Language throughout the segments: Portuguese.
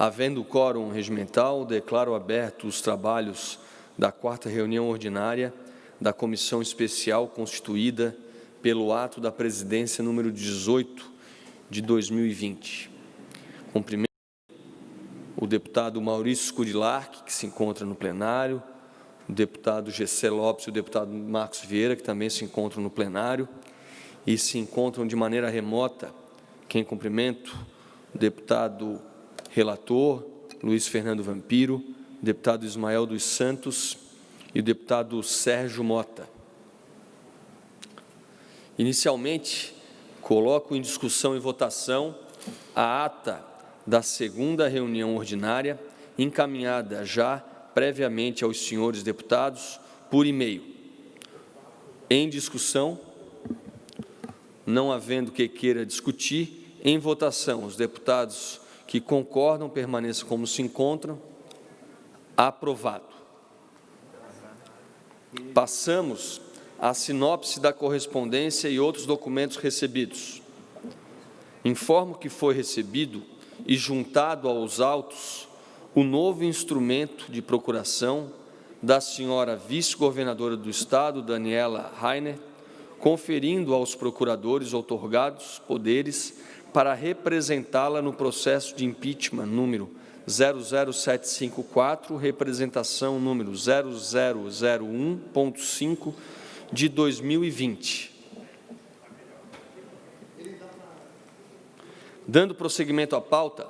Havendo quórum regimental, declaro abertos os trabalhos da 4ª reunião ordinária da Comissão Especial constituída pelo ato da Presidência número 18 de 2020. Cumprimento o deputado Maurício Scurillacchi, que se encontra no plenário, o deputado Gessé Lopes e o deputado Marcos Vieira, que também se encontram no plenário, e se encontram de maneira remota, quem cumprimento, o deputado relator, Luiz Fernando Vampiro, o deputado Ismael dos Santos e o deputado Sérgio Mota. Inicialmente, coloco em discussão e votação a ata da 2ª reunião ordinária, encaminhada já previamente aos senhores deputados por e-mail. Em discussão, não havendo que queira discutir, em votação, os deputados que concordam permaneçam como se encontram. Aprovado. Passamos à sinopse da correspondência e outros documentos recebidos. Informo que foi recebido e juntado aos autos o novo instrumento de procuração da senhora vice-governadora do Estado, Daniela Rainer, conferindo aos procuradores outorgados poderes para representá-la no processo de impeachment número 00754, representação número 0001.5 de 2020. Dando prosseguimento à pauta,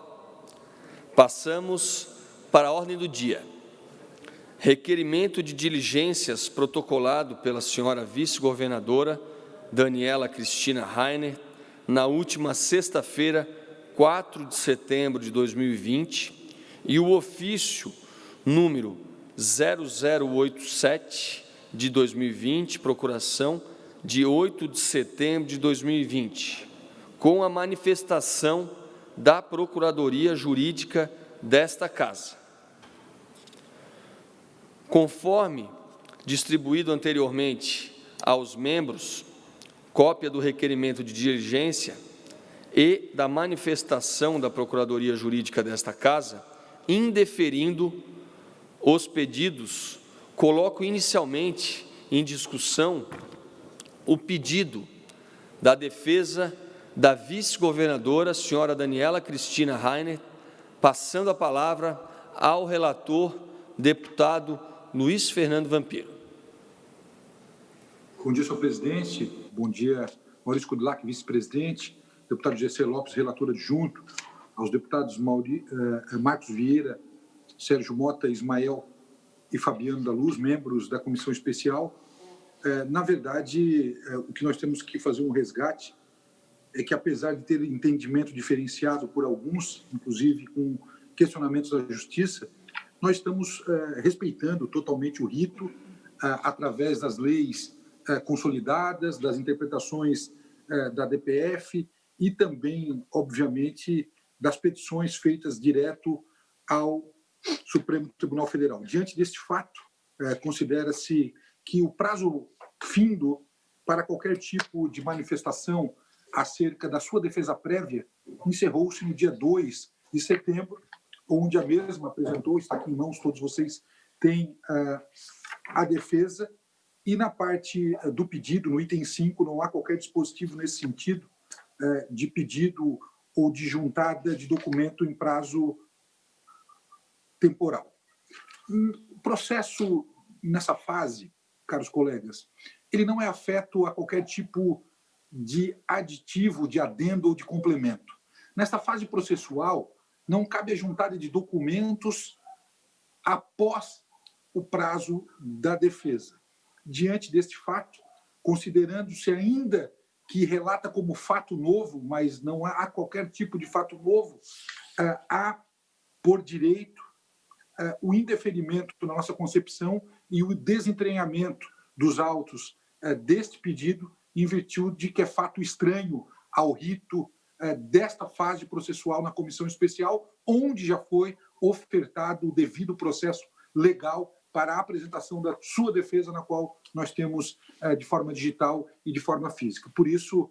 passamos para a ordem do dia. Requerimento de diligências protocolado pela senhora vice-governadora Daniela Cristina Rainer, na última sexta-feira, 4 de setembro de 2020, e o ofício número 0087 de 2020, procuração de 8 de setembro de 2020, com a manifestação da Procuradoria Jurídica desta Casa. Conforme distribuído anteriormente aos membros, cópia do requerimento de diligência e da manifestação da Procuradoria Jurídica desta Casa, indeferindo os pedidos, coloco inicialmente em discussão o pedido da defesa da vice-governadora, senhora Daniela Cristina Rainer, passando a palavra ao relator, deputado Luiz Fernando Vampiro. Bom dia, senhor presidente. Bom dia, Maurício Scurillacchi, vice-presidente, deputado Gessé Lopes, relator adjunto, aos deputados Marcos Vieira, Sérgio Mota, Ismael e Fabiano da Luz, membros da comissão especial. Na verdade, o que nós temos que fazer um resgate é que, apesar de ter entendimento diferenciado por alguns, inclusive com questionamentos da justiça, nós estamos respeitando totalmente o rito através das leis consolidadas, das interpretações da DPF e também, obviamente, das petições feitas direto ao Supremo Tribunal Federal. Diante deste fato, considera-se que o prazo findo para qualquer tipo de manifestação acerca da sua defesa prévia encerrou-se no dia 2 de setembro, onde a mesma apresentou, está aqui em mãos, todos vocês têm a defesa, e na parte do pedido, no item 5, não há qualquer dispositivo nesse sentido de pedido ou de juntada de documento em prazo temporal. O processo, nessa fase, caros colegas, ele não é afeto a qualquer tipo de aditivo, de adendo ou de complemento. Nesta fase processual, não cabe a juntada de documentos após o prazo da defesa. Diante deste fato, considerando-se ainda que relata como fato novo, mas não há qualquer tipo de fato novo, há, por direito, o indeferimento na nossa concepção e o desentranhamento dos autos deste pedido, em virtude de que é fato estranho ao rito desta fase processual na comissão especial, onde já foi ofertado o devido processo legal para a apresentação da sua defesa, na qual nós temos de forma digital e de forma física. Por isso,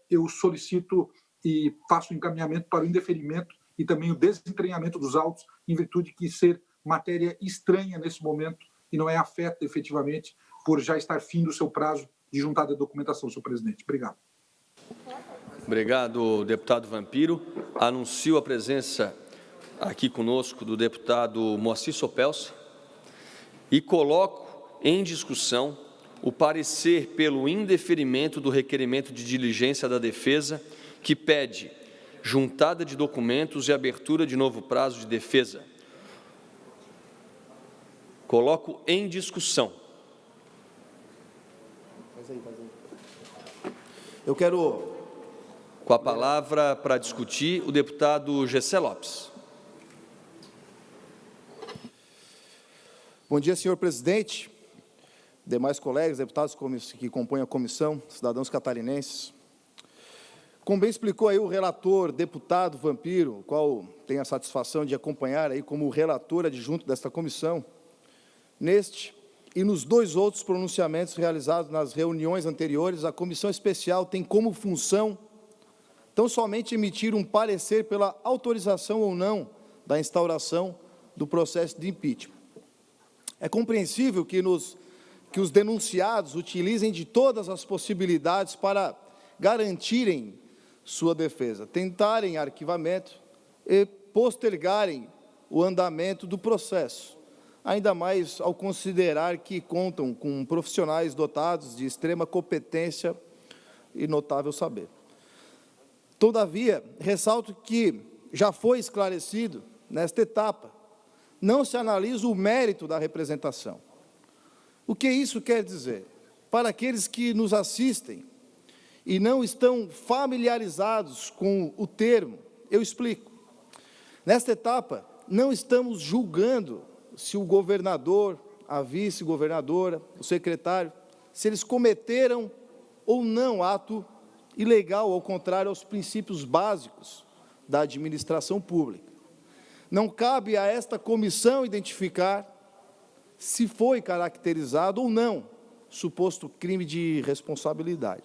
eu solicito e faço um encaminhamento para o indeferimento e também o desentranhamento dos autos, em virtude de ser matéria estranha nesse momento e não é afeta efetivamente por já estar fim do seu prazo de juntada de documentação, senhor presidente. Obrigado. Obrigado, deputado Vampiro. Anuncio a presença aqui conosco do deputado Moacir Sopelsa e coloco em discussão o parecer pelo indeferimento do requerimento de diligência da defesa, que pede juntada de documentos e abertura de novo prazo de defesa. Coloco em discussão. Eu quero... Com a palavra para discutir o deputado Gessé Lopes. Bom dia, senhor presidente, demais colegas, deputados que compõem a comissão, cidadãos catarinenses. Como bem explicou aí o relator, deputado Vampiro, o qual tenho a satisfação de acompanhar aí como relator adjunto desta comissão, neste e nos dois outros pronunciamentos realizados nas reuniões anteriores, a comissão especial tem como função tão somente emitir um parecer pela autorização ou não da instauração do processo de impeachment. É compreensível que os denunciados utilizem de todas as possibilidades para garantirem sua defesa, tentarem arquivamento e postergarem o andamento do processo, ainda mais ao considerar que contam com profissionais dotados de extrema competência e notável saber. Todavia, ressalto que já foi esclarecido, nesta etapa, não se analisa o mérito da representação. O que isso quer dizer? Para aqueles que nos assistem e não estão familiarizados com o termo, eu explico. Nesta etapa, não estamos julgando se o governador, a vice-governadora, o secretário, se eles cometeram ou não ato ilegal, ao contrário aos princípios básicos da administração pública. Não cabe a esta comissão identificar se foi caracterizado ou não suposto crime de responsabilidade.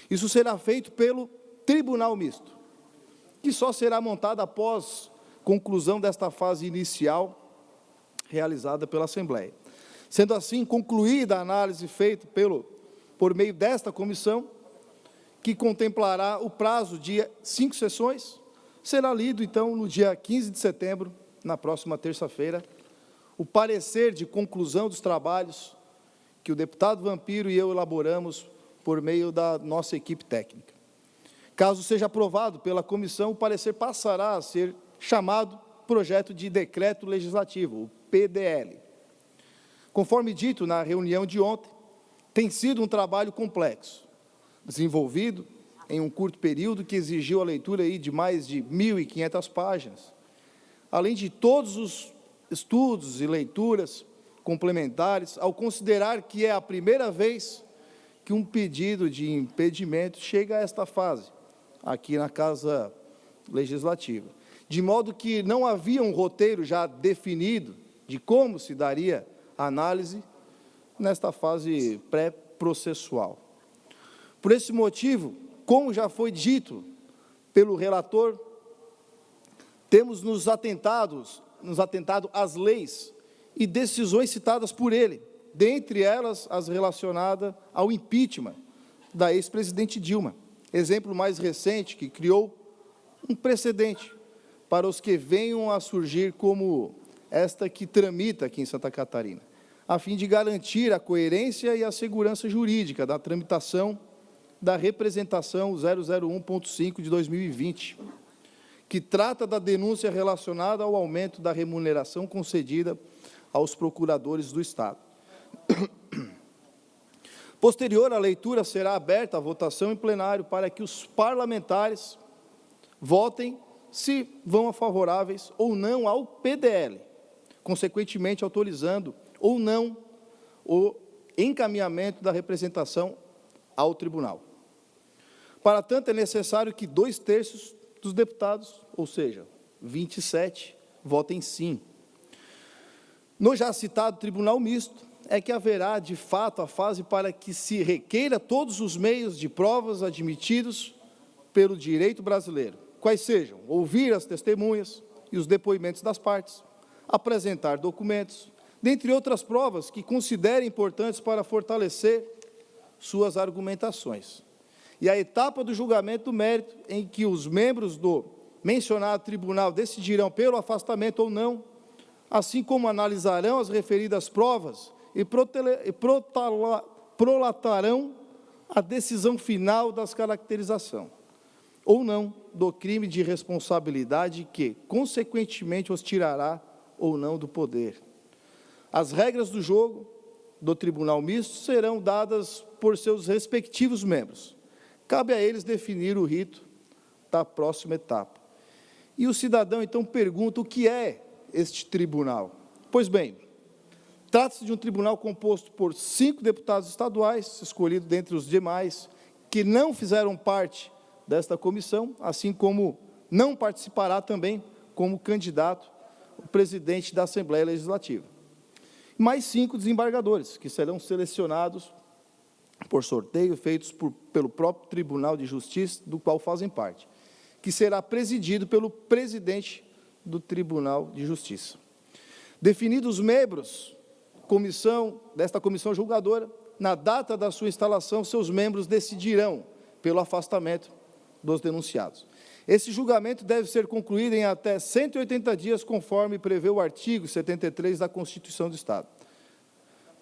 Isso será feito pelo Tribunal Misto, que só será montado após conclusão desta fase inicial realizada pela Assembleia. Sendo assim, concluída a análise feita por meio desta comissão, que contemplará o prazo de 5 sessões, será lido, então, no dia 15 de setembro, na próxima terça-feira, o parecer de conclusão dos trabalhos que o deputado Vampiro e eu elaboramos por meio da nossa equipe técnica. Caso seja aprovado pela comissão, o parecer passará a ser chamado Projeto de Decreto Legislativo, o PDL. Conforme dito na reunião de ontem, tem sido um trabalho complexo, desenvolvido em um curto período que exigiu a leitura aí de mais de 1.500 páginas, além de todos os estudos e leituras complementares, ao considerar que é a primeira vez que um pedido de impedimento chega a esta fase, aqui na Casa Legislativa. De modo que não havia um roteiro já definido de como se daria a análise nesta fase pré-processual. Por esse motivo, como já foi dito pelo relator, temos nos atentado às leis e decisões citadas por ele, dentre elas as relacionadas ao impeachment da ex-presidente Dilma, exemplo mais recente que criou um precedente para os que venham a surgir como esta que tramita aqui em Santa Catarina, a fim de garantir a coerência e a segurança jurídica da tramitação da representação 001.5 de 2020, que trata da denúncia relacionada ao aumento da remuneração concedida aos procuradores do Estado. Posterior à leitura, será aberta a votação em plenário para que os parlamentares votem se vão a favoráveis ou não ao PDL, consequentemente autorizando ou não o encaminhamento da representação ao tribunal. Para tanto, é necessário que 2/3 dos deputados, ou seja, 27, votem sim. No já citado Tribunal Misto, é que haverá, de fato, a fase para que se requeira todos os meios de provas admitidos pelo direito brasileiro, quais sejam ouvir as testemunhas e os depoimentos das partes, apresentar documentos, dentre outras provas que considerem importantes para fortalecer suas argumentações. E a etapa do julgamento do mérito, em que os membros do mencionado tribunal decidirão pelo afastamento ou não, assim como analisarão as referidas provas e prolatarão a decisão final das caracterização, ou não, do crime de responsabilidade que, consequentemente, os tirará ou não do poder. As regras do jogo do Tribunal Misto serão dadas por seus respectivos membros. Cabe a eles definir o rito da próxima etapa. E o cidadão, então, pergunta o que é este tribunal. Pois bem, trata-se de um tribunal composto por 5 deputados estaduais, escolhidos dentre os demais, que não fizeram parte desta comissão, assim como não participará também como candidato o presidente da Assembleia Legislativa. Mais 5 desembargadores, que serão selecionados por sorteio, feitos pelo próprio Tribunal de Justiça, do qual fazem parte, que será presidido pelo presidente do Tribunal de Justiça. Definidos os membros desta comissão julgadora, na data da sua instalação, seus membros decidirão pelo afastamento dos denunciados. Esse julgamento deve ser concluído em até 180 dias, conforme prevê o artigo 73 da Constituição do Estado.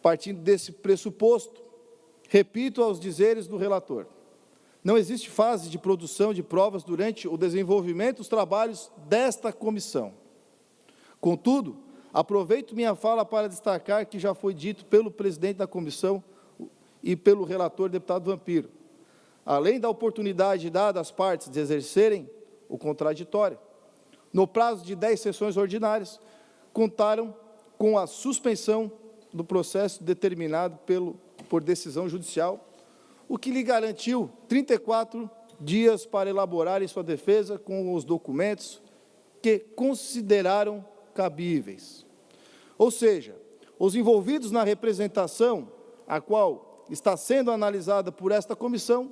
Partindo desse pressuposto, repito aos dizeres do relator, não existe fase de produção de provas durante o desenvolvimento dos trabalhos desta comissão. Contudo, aproveito minha fala para destacar que já foi dito pelo presidente da comissão e pelo relator, deputado Vampiro, além da oportunidade dada às partes de exercerem o contraditório, no prazo de 10 sessões ordinárias, contaram com a suspensão do processo determinado por decisão judicial, o que lhe garantiu 34 dias para elaborarem sua defesa com os documentos que consideraram cabíveis. Ou seja, os envolvidos na representação, a qual está sendo analisada por esta comissão,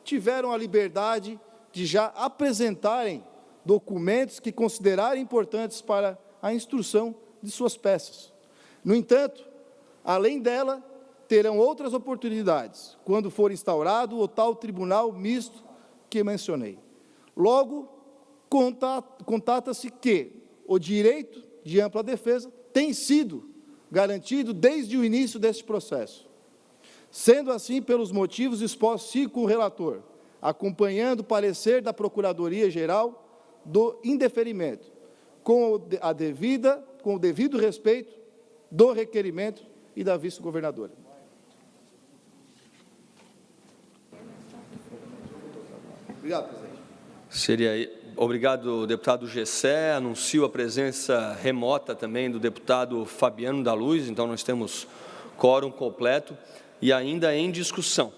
tiveram a liberdade de já apresentarem documentos que considerarem importantes para a instrução de suas peças. No entanto, além dela, terão outras oportunidades, quando for instaurado o tal tribunal misto que mencionei. Logo, contata-se que o direito de ampla defesa tem sido garantido desde o início deste processo. Sendo assim, pelos motivos expostos, sigo com o relator, acompanhando o parecer da Procuradoria-Geral do indeferimento, com o devido respeito do requerimento e da vice-governadora. Obrigado, presidente. Obrigado, deputado Gessé. Anuncio a presença remota também do deputado Fabiano da Luz, então nós temos quórum completo e ainda em discussão.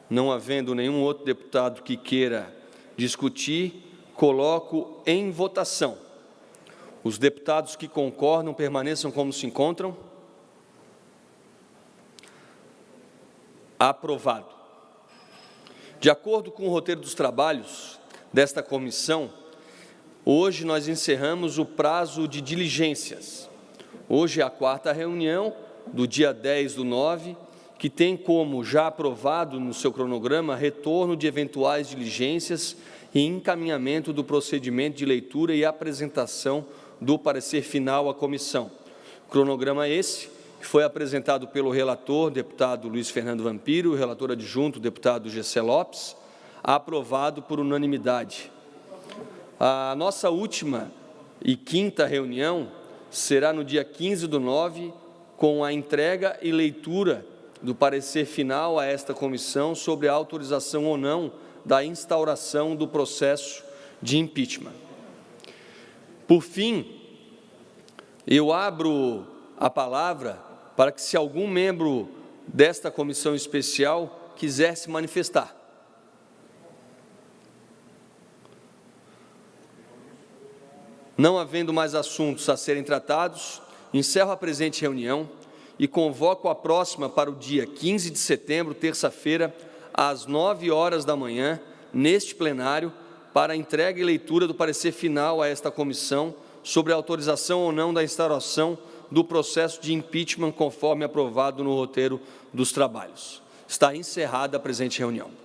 Não havendo nenhum outro deputado que queira discutir, coloco em votação. Os deputados que concordam permaneçam como se encontram. Aprovado. De acordo com o roteiro dos trabalhos desta comissão, hoje nós encerramos o prazo de diligências. Hoje é a 4ª reunião do dia 10/9, que tem como já aprovado no seu cronograma retorno de eventuais diligências e encaminhamento do procedimento de leitura e apresentação do parecer final à comissão. Cronograma esse que foi apresentado pelo relator, deputado Luiz Fernando Vampiro, o relator adjunto, deputado Gessé Lopes, aprovado por unanimidade. A nossa última e 5ª reunião será no dia 15/9, com a entrega e leitura do parecer final a esta comissão sobre a autorização ou não da instauração do processo de impeachment. Por fim, eu abro a palavra para que, se algum membro desta comissão especial quiser se manifestar. Não havendo mais assuntos a serem tratados, encerro a presente reunião e convoco a próxima para o dia 15 de setembro, terça-feira, às 9 horas da manhã, neste plenário, para a entrega e leitura do parecer final a esta comissão sobre a autorização ou não da instauração do processo de impeachment conforme aprovado no roteiro dos trabalhos. Está encerrada a presente reunião.